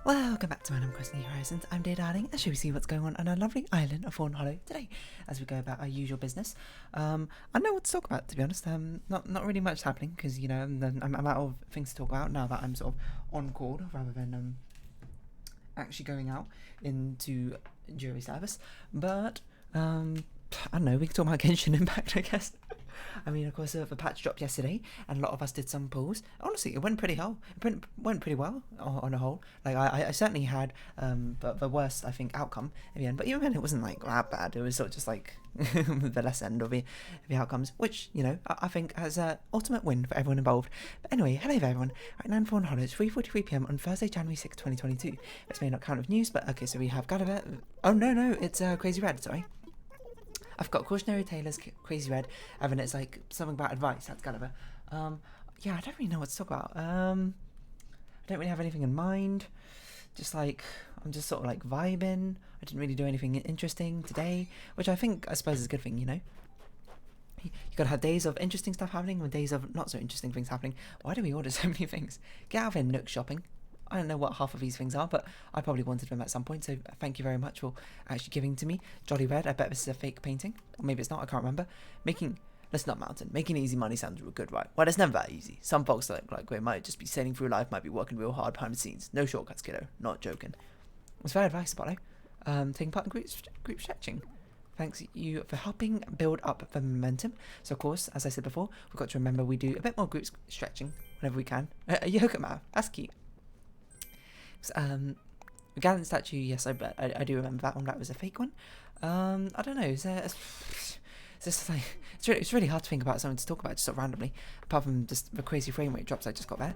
Welcome back to Random Questing Horizons. I'm Dear Darling, and shall we see what's going on our lovely island of Fawnhollow today as we go about our usual business. I know what to talk about, to be honest. Not really much happening because I'm out of things to talk about now that I'm sort of on call rather than actually going out into jury service. But I don't know. We can talk about Genshin Impact, I guess. I mean, of course, the patch dropped yesterday, and a lot of us did some pulls. Honestly, it went pretty well. It went pretty well on a whole. Like I certainly had the worst, I think, outcome in the end. But even then, it wasn't like that bad. It was sort of just like the less end of the outcomes, which I think has an ultimate win for everyone involved. But anyway, hello there, everyone. Right now in Fawnhollow, it's 3:43 PM on Thursday, January 6th, 2022. This may not count with news, but okay. So we have Gulliver. Oh no, it's Crazy Red. Sorry. I've got Cautionary Taylor's Crazy Red, and then it's like something about advice. That's Gulliver. Yeah, I don't really know what to talk about. I don't really have anything in mind. Just like I'm just sort of like vibing. I didn't really do anything interesting today, which I suppose is a good thing, you know. You gotta have days of interesting stuff happening and days of not so interesting things happening. Why do we order so many things? Get out of here, Nook shopping. I don't know what half of these things are, but I probably wanted them at some point, so thank you very much for actually giving to me. Jolly Red, I bet this is a fake painting. Or maybe it's not, I can't remember. Let's not mountain. Making easy money sounds real good, right? Well, it's never that easy. Some folks like we might just be sailing through life, might be working real hard behind the scenes. No shortcuts, kiddo. Not joking. It's fair advice, Apollo. Taking part in group stretching. Thanks you for helping build up the momentum. So, of course, as I said before, we've got to remember we do a bit more group stretching whenever we can. A yoga mat. That's cute. The Gallant statue, yes, I do remember that one. That was a fake one. I don't know. It's just like it's really hard to think about something to talk about just sort of randomly, apart from just the crazy frame rate drops I just got there.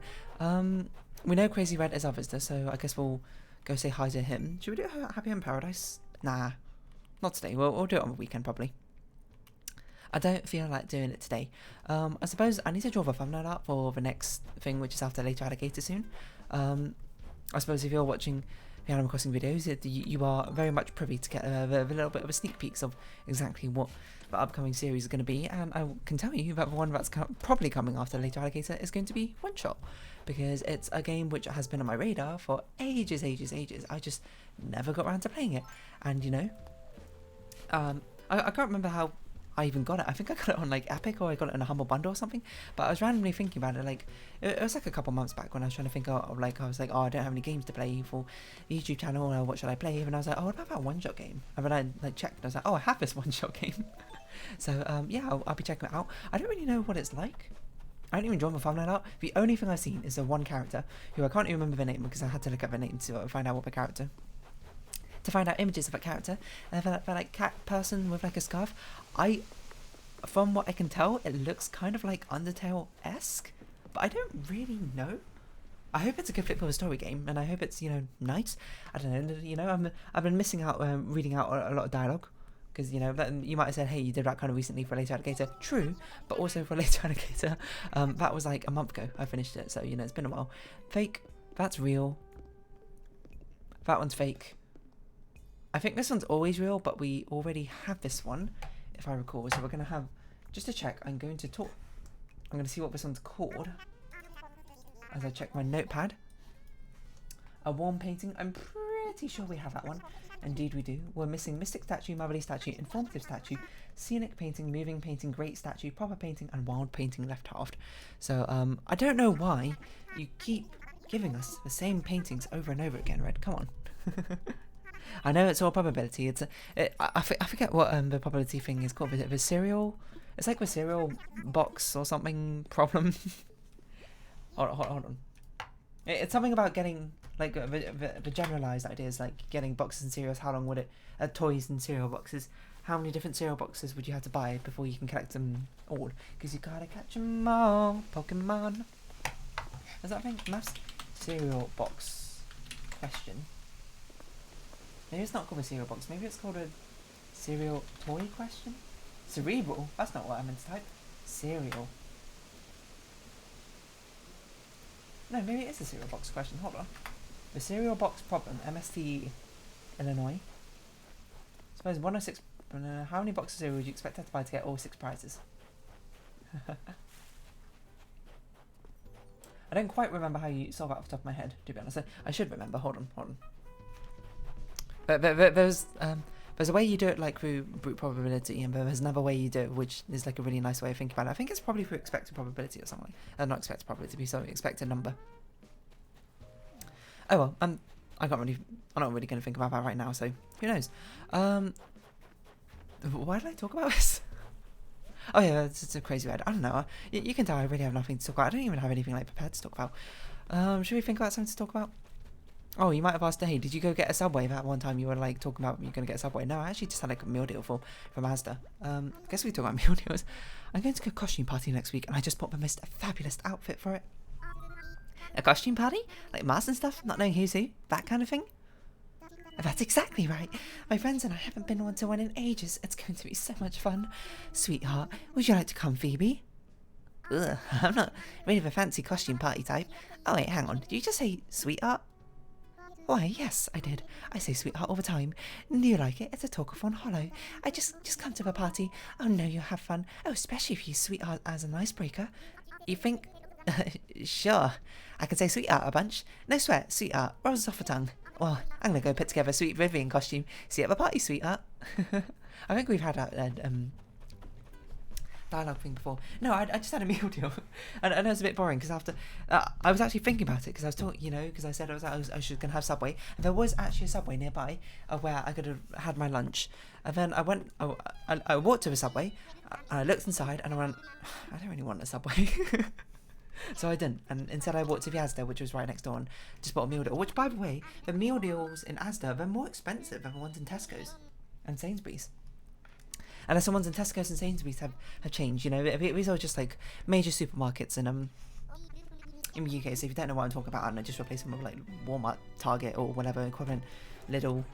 We know Crazy Red is our visitor, so I guess we'll go say hi to him. Should we do Happy in Paradise? Nah, not today. We'll do it on the weekend probably. I don't feel like doing it today. I suppose I need to draw the thumbnail out for the next thing, which is after Later Alligator soon. I suppose if you're watching the Animal Crossing videos, you are very much privy to get a little bit of a sneak peeks of exactly what the upcoming series is going to be, and I can tell you that the one that's probably coming after Later Alligator is going to be One Shot, because it's a game which has been on my radar for ages. I just never got around to playing it, and I can't remember how I even got it. I think I got it on like Epic, or I got it in a Humble Bundle or something. But I was randomly thinking about it. Like it was like a couple months back when I was trying to think of like I was like, oh, I don't have any games to play for the YouTube channel. What should I play? And I was like, oh, what about that One Shot game? And then I like checked. And I was like, oh, I have this One Shot game. So yeah, I'll be checking it out. I don't really know what it's like. I don't even draw my thumbnail out. The only thing I've seen is the one character who I can't even remember the name because I had to look up the name to find out what the character. To find out images of that character, and that like cat person with like a scarf. From what I can tell, it looks kind of like Undertale-esque, but I don't really know. I hope it's a good fit for a story game, and I hope it's nice. I don't know. I've been missing out reading out a lot of dialogue, because you might have said, hey, you did that kind of recently for Later Alligator. True, but also for Later Alligator, that was like a month ago. I finished it, so it's been a while. Fake. That's real. That one's fake. I think this one's always real, but we already have this one, if I recall. So we're going to have, just to check, I'm going to see what this one's called as I check my notepad. A warm painting. I'm pretty sure we have that one. Indeed we do. We're missing Mystic Statue, Motherly Statue, Informative Statue, Scenic Painting, Moving Painting, Great Statue, Proper Painting, and Wild Painting left halved. So I don't know why you keep giving us the same paintings over and over again, Red. Come on. I know it's all probability. I forget what the probability thing is called. The cereal. It's like the cereal box or something problem. hold on. It's something about getting like the generalized ideas, like getting boxes and cereals. How long would it? Toys and cereal boxes. How many different cereal boxes would you have to buy before you can collect them all? Because you gotta catch them all. Pokemon. Is that a thing? Maths cereal box question. Maybe it's not called a cereal box. Maybe it's called a cereal toy question? Cerebral? That's not what I meant to type. Cereal. No, maybe it is a cereal box question. Hold on. The cereal box problem. MST Illinois. Suppose 106. How many boxes of cereal would you expect to have to buy to get all 6 prizes? I don't quite remember how you solve it off the top of my head, to be honest. I should remember. Hold on. But there's a way you do it like through brute probability, and there's another way you do it, which is like a really nice way of thinking about it. I think it's probably through expected probability or something. Not expected probability, sorry, expected number. Oh well, I'm not really going to think about that right now, so who knows. Why did I talk about this? Oh yeah, it's a crazy word. I don't know. You can tell I really have nothing to talk about. I don't even have anything like prepared to talk about. Should we think about something to talk about? Oh, you might have asked, hey, did you go get a Subway that one time you were like talking about you're going to get a Subway? No, I actually just had like a meal deal from Asda. I guess we talk about meal deals. I'm going to a costume party next week, and I just bought the most fabulous outfit for it. A costume party? Like masks and stuff? Not knowing who's who? That kind of thing? That's exactly right. My friends and I haven't been to one in ages. It's going to be so much fun. Sweetheart, would you like to come, Phoebe? Ugh, I'm not really the fancy costume party type. Oh wait, hang on. Did you just say sweetheart? Why, yes, I did. I say sweetheart all the time. Do you like it? It's a talk of Fawnhollow. I just come to the party. Oh no, you'll have fun. Oh, especially if you use sweetheart as an icebreaker. You think? Sure. I can say sweetheart a bunch. No sweat, sweetheart. Rolls off the tongue. Well, I'm going to go put together a sweet Vivian costume. See you at the party, sweetheart. I think we've had that dialogue thing before. No, I just had a meal deal. And it was a bit boring because after... I was actually thinking about it because I was talking, you know, because I said I was going to have Subway. And there was actually a Subway nearby where I could have had my lunch. And then I went... I walked to the Subway. I looked inside and I went, I don't really want a Subway. So I didn't, and instead I walked to the Asda, which was right next door, and just bought a meal deal. Which, by the way, the meal deals in Asda, they're more expensive than the ones in Tesco's and Sainsbury's. Unless the ones in Tesco's and Sainsbury's have changed, you know. These are just like major supermarkets in the UK. So if you don't know what I'm talking about, I don't know, just replace them with like Walmart, Target, or whatever equivalent little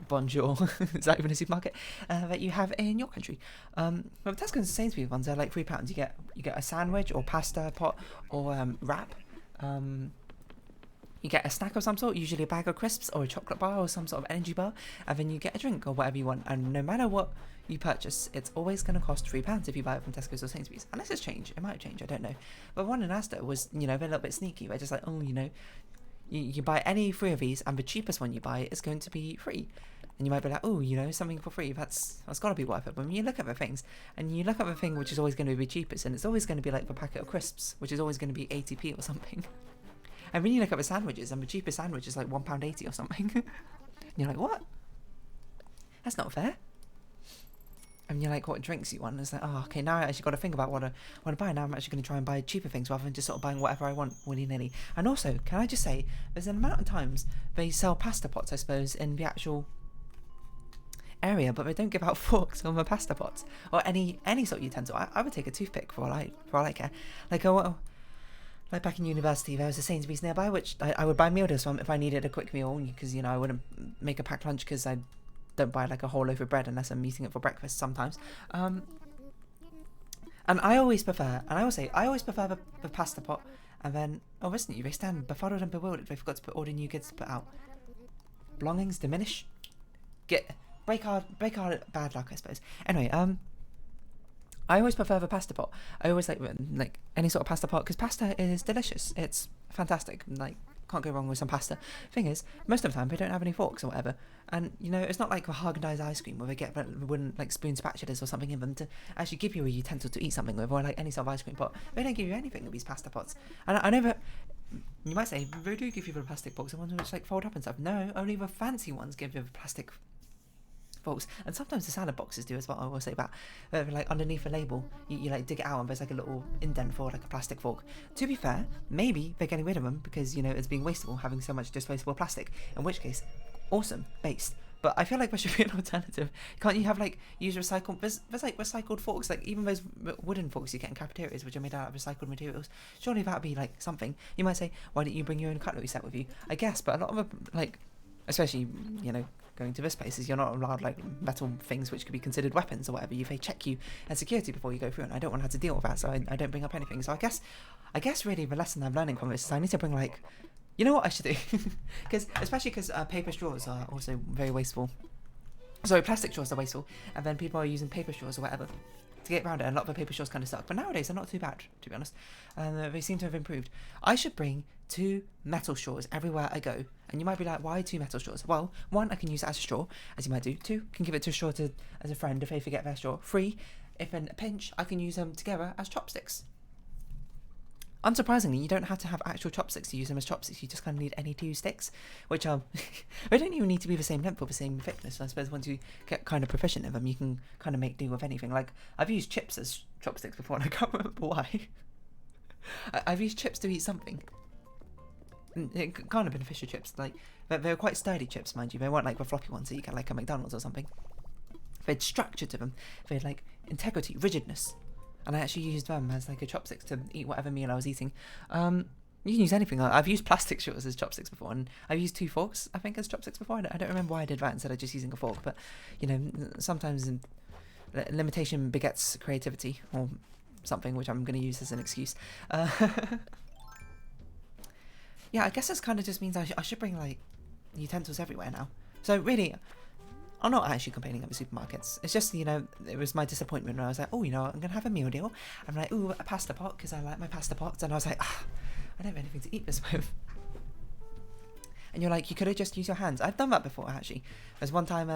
Bonjour, is that even a supermarket that you have in your country? But Tesco's and Sainsbury's ones are like £3. You get a sandwich or pasta pot or wrap. You get a snack of some sort, usually a bag of crisps or a chocolate bar or some sort of energy bar, and then you get a drink or whatever you want. And no matter what you purchase, it's always going to cost £3 if you buy it from Tesco's or Sainsbury's. Unless it's changed, it might have changed, I don't know. But one in Asda was, you know, a little bit sneaky. They're just like, oh, you know, you buy any 3 of these, and the cheapest one you buy is going to be free. And you might be like, oh, you know, something for free, that's got to be worth it. But when you look at the things, and you look at the thing which is always going to be cheapest, and it's always going to be like the packet of crisps, which is always going to be 80p or something. And then you look at the sandwiches, and the cheapest sandwich is like £1.80 or something. And you're like, what? That's not fair. And you're like, what drinks you want? And it's like, oh, okay, now I actually got to think about what I want to buy. Now I'm actually going to try and buy cheaper things rather than just sort of buying whatever I want willy-nilly. And also, can I just say, there's an amount of times they sell pasta pots, I suppose, in the actual area, but they don't give out forks on the pasta pots or any sort of utensil. I would take a toothpick for all I care. Like back in university, there was a Sainsbury's nearby, which I would buy meal deals from if I needed a quick meal, because, you know, I wouldn't make a packed lunch because I don't buy like a whole loaf of bread unless I'm eating it for breakfast sometimes. And I always prefer, and I will say, I always prefer the pasta pot. And then, oh, listen, they stand befuddled and bewildered. They forgot to put all the new goods to put out. Belongings diminish. Break hard, bad luck, I suppose. Anyway, I always prefer the pasta pot. I always like any sort of pasta pot because pasta is delicious. It's fantastic. Like, can't go wrong with some pasta. Thing is, most of the time they don't have any forks or whatever. And, you know, it's not like a Haagen-Dazs ice cream where they get wooden like spoon spatulas or something in them to actually give you a utensil to eat something with, or like any sort of ice cream pot. They don't give you anything with these pasta pots. And I know that you might say they do give you the plastic box, the ones which like fold up and stuff. No, only the fancy ones give you the plastic forks, and sometimes the salad boxes do as well. I will say that like underneath the label you like dig it out and there's like a little indent for like a plastic fork. To be fair, maybe they're getting rid of them because, you know, it's being wasteful having so much disposable plastic, in which case awesome, based. But I feel like there should be an alternative. Can't you have like use recycled? There's like recycled forks, like even those wooden forks you get in cafeterias, which are made out of recycled materials. Surely that'd be like something. You might say, why don't you bring your own cutlery set with you? I guess, but a lot of them, like, especially, you know, going to this places, you're not allowed like metal things which could be considered weapons or whatever. They check you as security before you go through, and I don't want to have to deal with that, so I don't bring up anything. So I guess really the lesson I'm learning from this is I need to bring like, you know what I should do? Especially because paper straws are also very wasteful. Sorry, plastic straws are wasteful, and then people are using paper straws or whatever. to get around it. And a lot of the paper straws kind of suck, but nowadays they're not too bad, to be honest. They seem to have improved. I should bring 2 metal straws everywhere I go. And you might be like, why 2 metal straws? Well, 1, I can use it as a straw, as you might do. 2, can give it to a straw as a friend if they forget their straw. 3, if in a pinch, I can use them together as chopsticks. Unsurprisingly, you don't have to have actual chopsticks to use them as chopsticks. You just kind of need any 2 sticks, which are they don't even need to be the same length or the same thickness. I suppose once you get kind of proficient in them, you can kind of make do with anything. Like, I've used chips as chopsticks before, and I can't remember why. I've used chips to eat something. It kind of beneficial chips. Like, they're quite sturdy chips, mind you. They weren't like the floppy ones that you get like at McDonald's or something. They had structure to them. They had like integrity, rigidness. And I actually used them as like a chopsticks to eat whatever meal I was eating. You can use anything. I've used plastic straws as chopsticks before, and I've used 2 forks, I think, as chopsticks before. I don't remember why I did that instead of just using a fork, but, you know, sometimes limitation begets creativity, or something, which I'm going to use as an excuse. Yeah, I guess this kind of just means I should bring, like, utensils everywhere now. So, really, I'm not actually complaining at the supermarkets. It's just, you know, it was my disappointment when I was like, oh, you know, I'm going to have a meal deal. I'm like, ooh, a pasta pot, because I like my pasta pots. And I was like, I don't have anything to eat this with. And you're like, you could have just used your hands. I've done that before, actually. There's one time,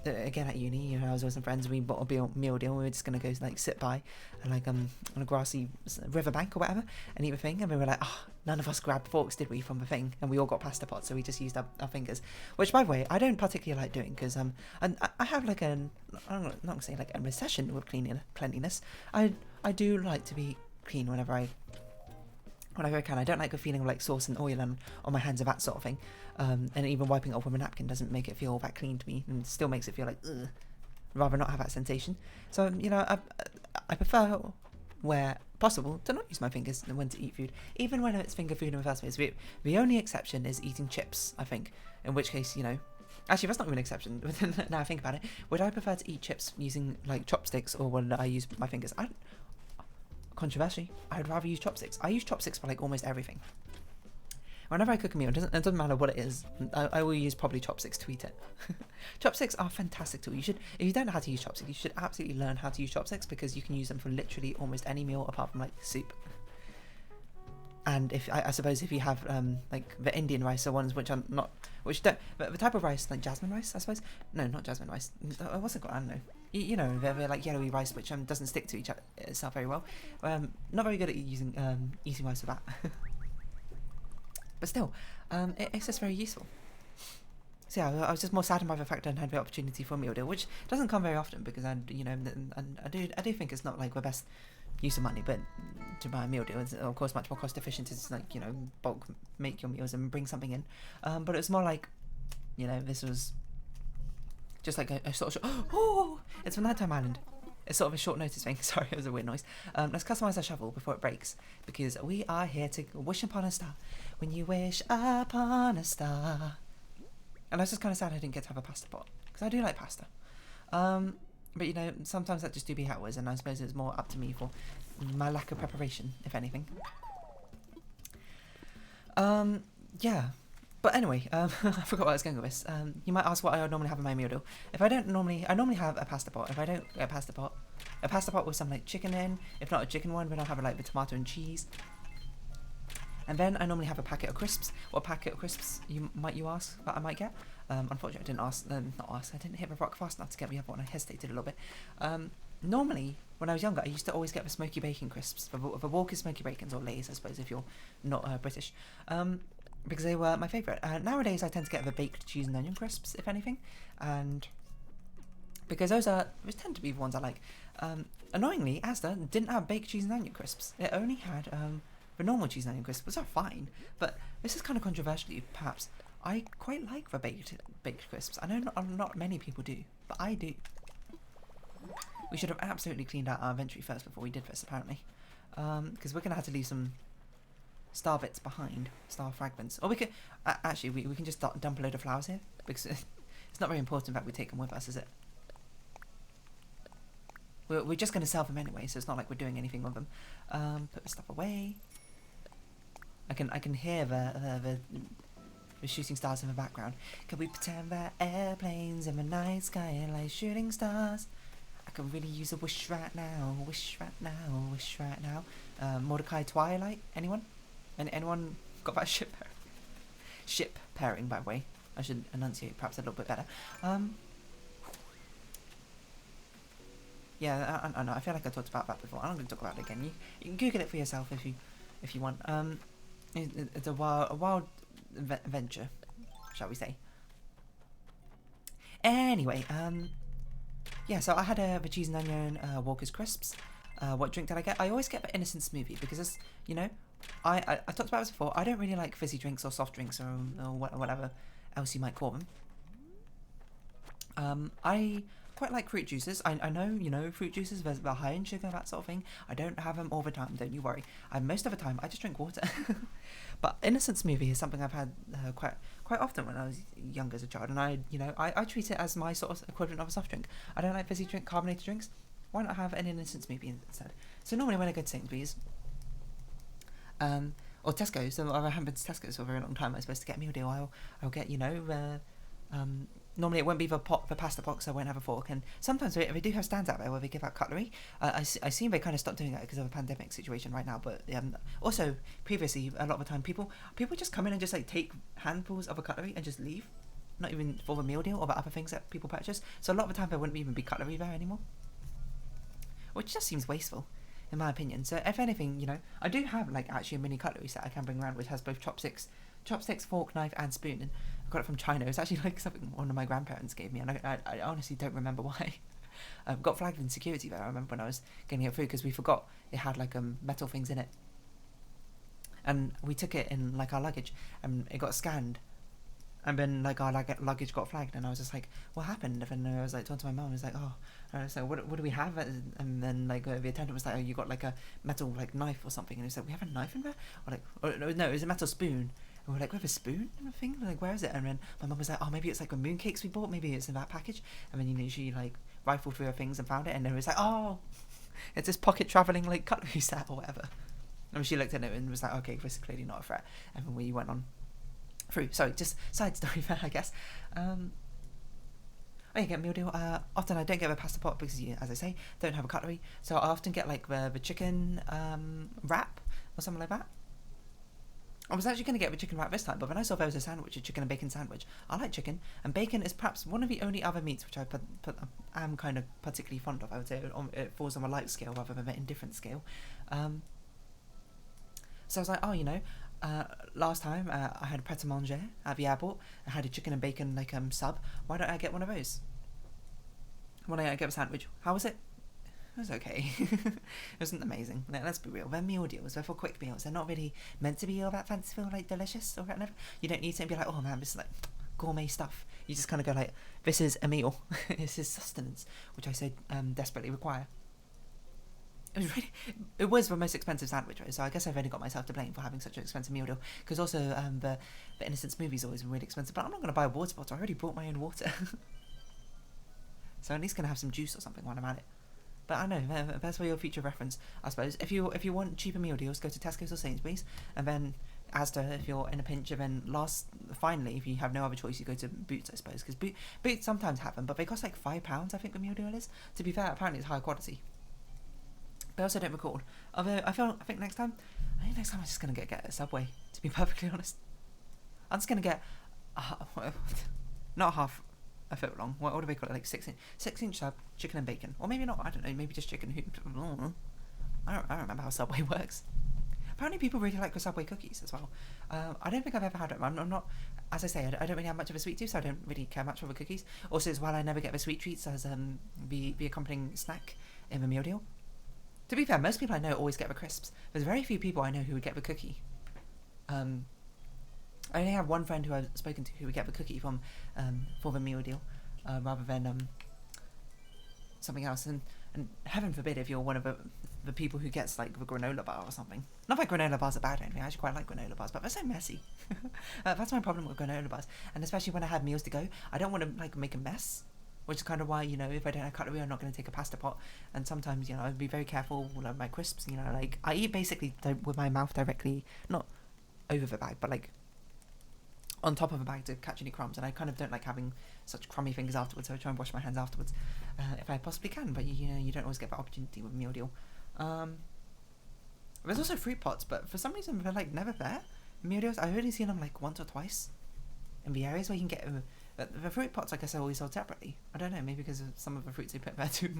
again at uni, you know, I was with some friends, we bought a meal deal, we were just going to go, like, sit by, and, like, on a grassy riverbank or whatever, and eat the thing, and we were like, none of us grabbed forks, did we, from the thing, and we all got pasta pots, so we just used our fingers, which, by the way, I don't particularly like doing, because, I have, like, I'm not going to say, like, a recession with cleanliness. I do like to be clean whenever I can. I don't like the feeling of like sauce and oil on my hands and that sort of thing. And even wiping it off with a napkin doesn't make it feel that clean to me, and still makes it feel like, ugh, rather not have that sensation. So, you know, I prefer, where possible, to not use my fingers when to eat food, even when it's finger food in the first place. The only exception is eating chips, I think, in which case, you know, actually that's not even an exception, now I think about it. Would I prefer to eat chips using like chopsticks, or would I use my fingers? Controversy, I'd rather use chopsticks. I use chopsticks for like almost everything. Whenever I cook a meal, it doesn't matter what it is, I will use probably chopsticks to eat it. Chopsticks are a fantastic tool. You should, if you don't know how to use chopsticks, you should absolutely learn how to use chopsticks, because you can use them for literally almost any meal apart from like soup. And if I suppose if you have like the Indian rice, or ones which are not, which don't, but the type of rice like jasmine rice, I suppose. No, not jasmine rice. What's it called? I don't know. You know, they're like yellowy rice which doesn't stick to itself very well. Not very good at eating rice with that. But still, it's just very useful. So yeah, I was just more saddened by the fact I didn't have the opportunity for a meal deal, which doesn't come very often, because I do think it's not like the best use of money, but to buy a meal deal is of course much more cost efficient. It's like, you know, bulk make your meals and bring something in. But it's more like, you know, this was just like a sort of it's from Nighttime Island. It's sort of a short notice thing. Sorry, it was a weird noise. Let's customize our shovel before it breaks, because we are here to wish upon a star. When you wish upon a star. And I was just kind of sad I didn't get to have a pasta pot, because I do like pasta. But you know, sometimes that just do be how it was, and I suppose it's more up to me for my lack of preparation, if anything. Yeah. But anyway, I forgot where I was going with this. You might ask what I would normally have in my meal deal. If I normally have a pasta pot. If I don't get a pasta pot with some like chicken in. If not a chicken one, then I'll have like the tomato and cheese. And then I normally have a packet of crisps. What packet of crisps you ask that I might get? Unfortunately, I didn't ask. I didn't hit the rock fast enough to get the other one. I hesitated a little bit. Normally, when I was younger, I used to always get the smoky bacon crisps, the Walker's smoky bacons, or Lay's, I suppose, if you're not British. Because they were my favourite. Nowadays, I tend to get the baked cheese and onion crisps, if anything, and because those tend to be the ones I like. Annoyingly, Asda didn't have baked cheese and onion crisps. It only had the normal cheese and onion crisps, which are fine. But this is kind of controversial, perhaps. I quite like the baked crisps. I know not many people do, but I do. We should have absolutely cleaned out our inventory first before we did this, apparently, because we're gonna have to leave some star bits behind, star fragments. Or we could actually we can just dump a load of flowers here, because it's not very important that we take them with us, is it? We're just going to sell them anyway, so it's not like we're doing anything with them. Put the stuff away. I can hear the shooting stars in the background. Can we pretend that airplanes in the night sky are like shooting stars? I could really use a wish right now. Wish right now. Wish right now. Mordecai Twilight. Anyone? Anyone got that ship pairing? Ship pairing, by the way. I should enunciate perhaps a little bit better. Yeah, I know. I feel like I talked about that before. I'm not going to talk about it again. You can Google it for yourself if you want. It's a wild venture, shall we say? Anyway, yeah. So I had the cheese and onion Walker's crisps. What drink did I get? I always get the innocent smoothie because it's, you know, I talked about this before. I don't really like fizzy drinks or soft drinks or whatever else you might call them. I quite like fruit juices. I know, you know, fruit juices, they're high in sugar, that sort of thing. I don't have them all the time, don't you worry. Most of the time, I just drink water. But innocent smoothie is something I've had quite often when I was young as a child, and I treat it as my sort of equivalent of a soft drink. I don't like fizzy carbonated drinks. Why not have an innocent smoothie instead? So normally when I go to Sainsbury's, or Tesco's, so I haven't been to Tesco's for a very long time. I'm supposed to get a meal deal. I'll get, you know, normally it won't be the pasta pot, so I won't have a fork. And sometimes they do have stands out there where they give out cutlery. I seen they kind of stopped doing that because of a pandemic situation right now. But also previously, a lot of the time, people just come in and just like take handfuls of a cutlery and just leave, not even for the meal deal or the other things that people purchase. So a lot of the time there wouldn't even be cutlery there anymore, which just seems wasteful, in my opinion. So if anything, you know, I do have like actually a mini cutlery set I can bring around, which has both chopsticks, fork, knife, and spoon. And I got it from China. It's actually like something one of my grandparents gave me, and I honestly don't remember why. Got flagged in security there. I remember when I was getting it through because we forgot it had like metal things in it, and we took it in like our luggage, and it got scanned. And then, like, our luggage got flagged, and I was just like, what happened? And then I was like, talking to my mum, I was like, oh, and I was like, what do we have? And then, like, the attendant was like, oh, you got, like, a metal, like, knife or something. And he was like, we have a knife in there? Or, like, no, it was a metal spoon. And we're like, we have a spoon in the thing? Like, where is it? And then my mum was like, oh, maybe it's, like, the mooncakes we bought. Maybe it's in that package. And then, you know, she, like, rifled through her things and found it. And then it was like, oh, it's this pocket-travelling, like, cutlery set or whatever. And she looked at it and was like, okay, this is clearly not a threat. And then we went on through. Sorry, just side story there, I guess. I get a meal deal. Often I don't get a pasta pot because, as I say, don't have a cutlery. So I often get like the chicken wrap or something like that. I was actually going to get the chicken wrap this time, but when I saw there was a sandwich, a chicken and bacon sandwich. I like chicken, and bacon is perhaps one of the only other meats which I am kind of particularly fond of. I would say it falls on a light scale rather than an indifferent scale. So I was like, oh, you know, last time I had a pret-a-manger at the airport. I had a chicken and bacon like sub. Why don't I get one of those? Why don't I get a sandwich? How was it? It was okay. It wasn't amazing. Let's be real. They're meal deals. They're for quick meals. They're not really meant to be all that fanciful, like delicious or whatever. You don't need to be like, oh man, this is like gourmet stuff. You just kind of go like, this is a meal. This is sustenance, which I so desperately require. It was the most expensive sandwich, right? So I guess I've only got myself to blame for having such an expensive meal deal. Because also the innocent smoothie's always been really expensive. But I'm not going to buy a water bottle. I already brought my own water. So at least going to have some juice or something while I'm at it. But I know, that's for your future reference, I suppose. If you want cheaper meal deals, go to Tesco's or Sainsbury's. And then Asda if you're in a pinch. And then finally, if you have no other choice, you go to Boots, I suppose. Because Boots sometimes have them. But they cost like £5, I think the meal deal is. To be fair, apparently it's higher quality. But I also don't record. Although I think next time I'm just gonna get a Subway. To be perfectly honest, I'm just gonna get not half a foot long. What do they call it? Like 6-inch sub, chicken and bacon, or maybe not. I don't know. Maybe just chicken. I don't remember how Subway works. Apparently, people really like the Subway cookies as well. I don't think I've ever had them. I'm not. As I say, I don't really have much of a sweet tooth, so I don't really care much for the cookies. Also, as well, I never get the sweet treats as the accompanying snack in the meal deal. To be fair, most people I know always get the crisps. There's very few people I know who would get the cookie. I only have one friend who I've spoken to who would get the cookie for the meal deal, rather than something else. And heaven forbid if you're one of the people who gets like the granola bar or something. Not that granola bars are bad or anything. I actually quite like granola bars, but they're so messy. That's my problem with granola bars. And especially when I have meals to go, I don't want to like make a mess. Which is kind of why, you know, if I don't have cutlery, I'm not going to take a pasta pot. And sometimes, you know, I'd be very careful with my crisps, you know, like, I eat basically with my mouth directly, not over the bag, but like on top of a bag to catch any crumbs, and I kind of don't like having such crummy fingers afterwards, so I try and wash my hands afterwards if I possibly can, but you know, you don't always get that opportunity with meal deal. There's also fruit pots, but for some reason they're like never there. Meal deals, I've only seen them like once or twice in the areas where you can get them. The fruit pots, I guess, are always sold separately. I don't know, maybe because of some of the fruits they put there too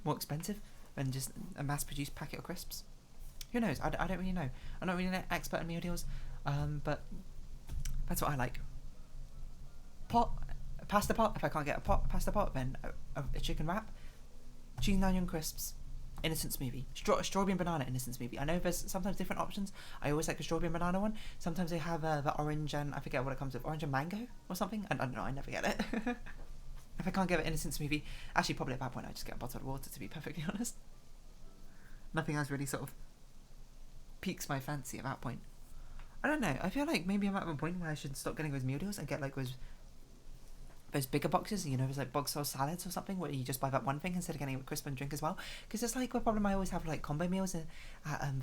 more expensive than just a mass-produced packet of crisps. Who knows? I don't really know. I'm not really an expert in meal deals, but that's what I like. Pasta pot. If I can't get a pasta pot, then a chicken wrap, cheese and onion crisps, innocent smoothie, strawberry and banana innocent smoothie. I know there's sometimes different options. I always like the strawberry and banana one. Sometimes they have the orange and I forget what it comes with, orange and mango or something. I don't know. I never get it. If I can't get an innocent smoothie, actually probably at that point I just get a bottle of water, to be perfectly honest. Nothing else really sort of piques my fancy at that point. I don't know. I feel like maybe I'm at a point where I should stop getting those meal deals and get like those bigger boxes, you know, there's like box style salads or something where you just buy that one thing instead of getting a crisp and drink as well. Because it's like a problem I always have like combo meals at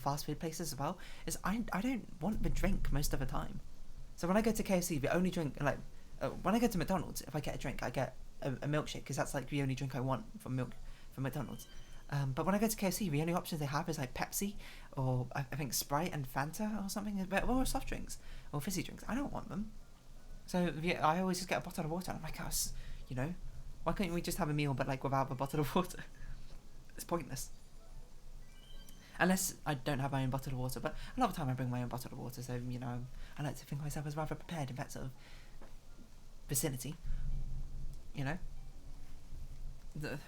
fast food places as well, is I don't want the drink most of the time. So when I go to KFC, the only drink, like when I go to McDonald's, if I get a drink, I get a milkshake, because that's like the only drink I want from McDonald's. But when I go to KFC, the only options they have is like Pepsi or I think Sprite and Fanta or something, or soft drinks or fizzy drinks. I don't want them. So yeah, I always just get a bottle of water. I'm like, you know, why can't we just have a meal but like without a bottle of water? It's pointless. Unless I don't have my own bottle of water, but a lot of the time I bring my own bottle of water, so you know, I like to think of myself as rather prepared in that sort of vicinity. You know,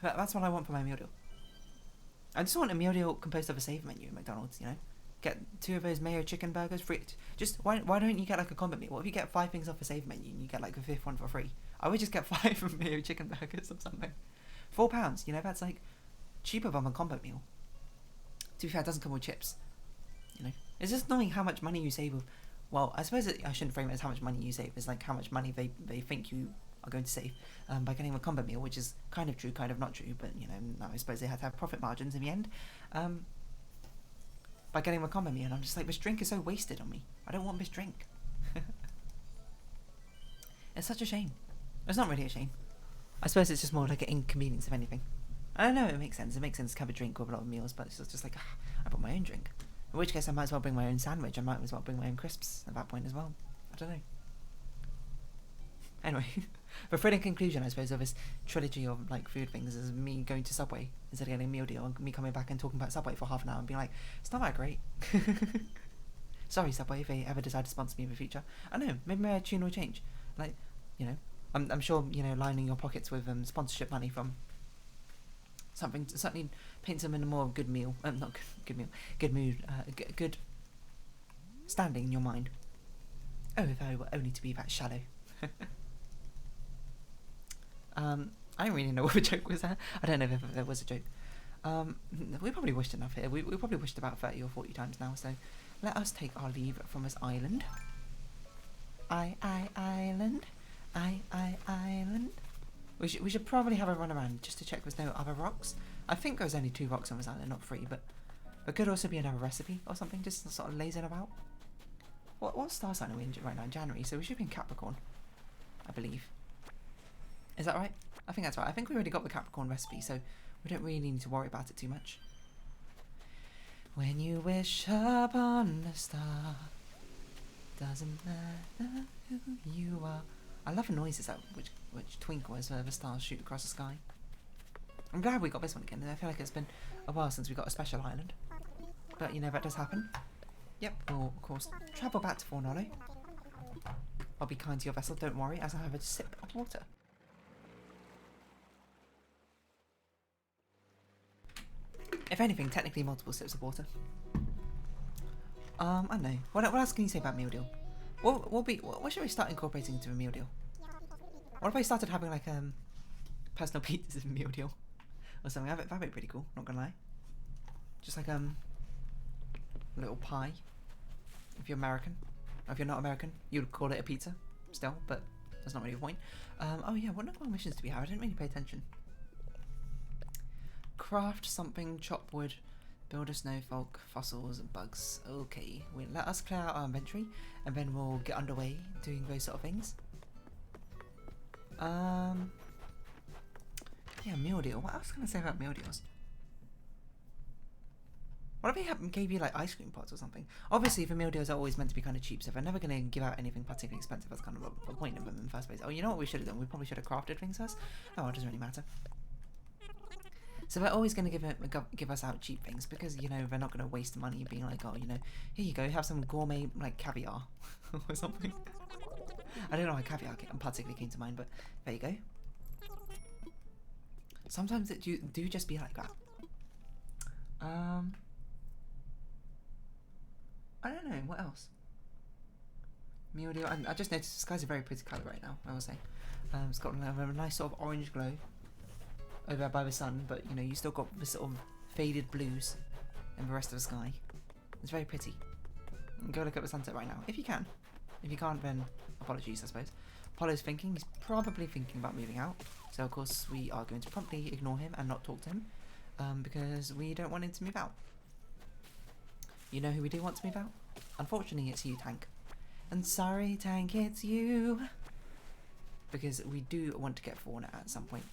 that's what I want for my meal deal. I just want a meal deal composed of a save menu at McDonald's. You know, get 2 of those mayo chicken burgers free. Just why don't you get like a combo meal? What if you get 5 things off a save menu and you get like the 5th one for free? I would just get 5 mayo chicken burgers or something. £4, you know, that's like cheaper than a combo meal. To be fair, it doesn't come with chips. You know, it's just knowing how much money you save with. Well, I suppose I shouldn't frame it as how much money you save. It's like how much money they think you are going to save by getting a combo meal, which is kind of true, kind of not true, but you know, I suppose they had to have profit margins in the end. By getting a combo meal, and I'm just like, this drink is so wasted on me. I don't want this drink. It's such a shame. It's not really a shame. I suppose it's just more like an inconvenience, if anything. I don't know, it makes sense. It makes sense to have a drink with a lot of meals, but it's just like, I brought my own drink. In which case, I might as well bring my own sandwich. I might as well bring my own crisps at that point as well. I don't know. Anyway, the thrilling conclusion, I suppose, of this trilogy of like food things is me going to Subway instead of getting a meal deal, and me coming back and talking about Subway for half an hour and being like, it's not that great. Sorry, Subway, if they ever decide to sponsor me in the future. I don't know, maybe my tune will change. Like, you know, I'm sure, you know, lining your pockets with sponsorship money from something certainly paints them in a more good meal. Not good meal, good mood, good standing in your mind. Oh, if I were only to be that shallow. I don't really know what the joke was there. I don't know if there was a joke. We probably wished enough here. We probably wished about 30 or 40 times now, so let us take our leave from this island. Island. Island. We should probably have a run around just to check there's no other rocks. I think there's only 2 rocks on this island, not 3, but there could also be another recipe or something, just sort of lazing about. What star sign are we in right now? January, so we should be in Capricorn, I believe. Is that right? I think that's right. I think we already got the Capricorn recipe, so we don't really need to worry about it too much. When you wish upon a star, doesn't matter who you are. I love the noises that which twinkle as the stars shoot across the sky. I'm glad we got this one again. I feel like it's been a while since we got a special island, but you know, that does happen. Yep, we'll of course travel back to Fawnhollow. I'll be kind to your vessel, don't worry, as I have a sip of water. If anything, technically multiple sips of water. I don't know. What else can you say about meal deal? What should we start incorporating into a meal deal? What if I started having like personal pizzas as a meal deal or something? That'd be pretty cool. Not gonna lie. Just like a little pie. If you're American, or if you're not American, you'd call it a pizza still, but that's not really the point. Oh yeah, what other missions do we have? I didn't really pay attention. Craft something, chop wood, Builder, snowfolk, fossils, and bugs. Okay, let us clear out our inventory, and then we'll get underway doing those sort of things. Yeah, meal deal. What else can I say about meal deals? What if they gave you like ice cream pots or something? Obviously, the meal deals are always meant to be kind of cheap, so they're never going to give out anything particularly expensive. That's kind of the point of them in the first place. Oh, you know what we should have done? We probably should have crafted things first. Oh, it doesn't really matter. So they're always going to give us out cheap things because, you know, they're not going to waste money being like, oh, you know, here you go, have some gourmet like caviar or something. I don't know why caviar particularly came to mind, but there you go. Sometimes it do just be like that. I don't know, what else? Meal deal. I just noticed the sky's a very pretty colour right now, I will say. It's got a nice sort of orange glow over there by the sun, but you know, you still got the sort of faded blues in the rest of the sky. It's very pretty. Go look at the sunset right now, if you can. If you can't, then apologies, I suppose. Apollo's thinking, he's probably thinking about moving out. So of course we are going to promptly ignore him and not talk to him, because we don't want him to move out. You know who we do want to move out? Unfortunately, it's you, Tank. And sorry, Tank, it's you. Because we do want to get Fauna at some point.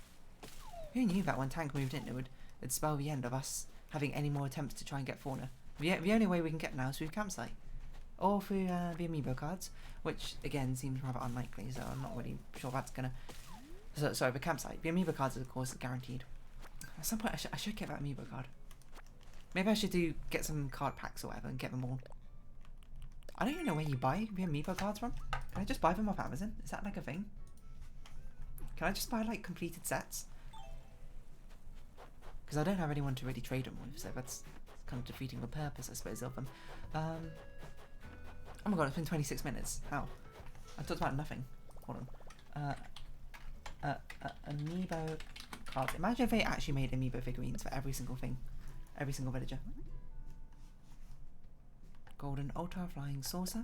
Who knew that when Tank moved in, it'd spell the end of us having any more attempts to try and get Fauna? The only way we can get now is through campsite. Or through the amiibo cards, which again seems rather unlikely, so I'm not really sure that's gonna... Sorry, the campsite. The amiibo cards, of course, are guaranteed. At some point, I should get that amiibo card. Maybe I should get some card packs or whatever and get them all. I don't even know where you buy the amiibo cards from. Can I just buy them off Amazon? Is that like a thing? Can I just buy like completed sets? Because I don't have anyone to really trade them with, so that's kind of defeating the purpose, I suppose, of them. Oh my god, it's been 26 minutes. How? I talked about nothing. Hold on. Amiibo cards. Imagine if they actually made amiibo figurines for every single thing. Every single villager. Golden altar, flying saucer.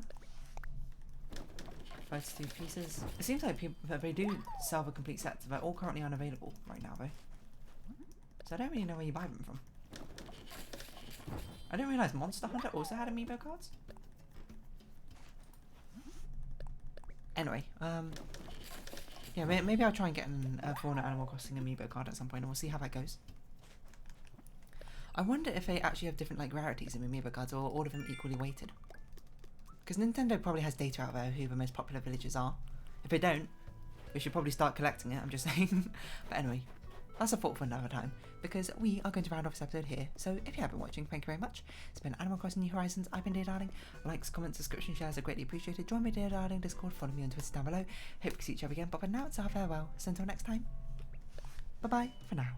32 pieces. It seems like they do sell the complete sets. They're all currently unavailable right now, though. So I don't really know where you buy them from. I didn't realise Monster Hunter also had amiibo cards. Anyway, yeah, maybe I'll try and get a Fauna Animal Crossing amiibo card at some point, and we'll see how that goes. I wonder if they actually have different like rarities in amiibo cards, or all of them equally weighted. Because Nintendo probably has data out there who the most popular villagers are. If they don't, we should probably start collecting it, I'm just saying. But anyway, that's a thought for another time, because we are going to round off this episode here. So if you have been watching, thank you very much. It's been Animal Crossing New Horizons. I've been Dear Darling. Likes, comments, subscription, shares are greatly appreciated. Join me Dear Darling Discord, follow me on Twitter down below. Hope we see each other again, but for now it's our farewell. So until next time, bye bye for now.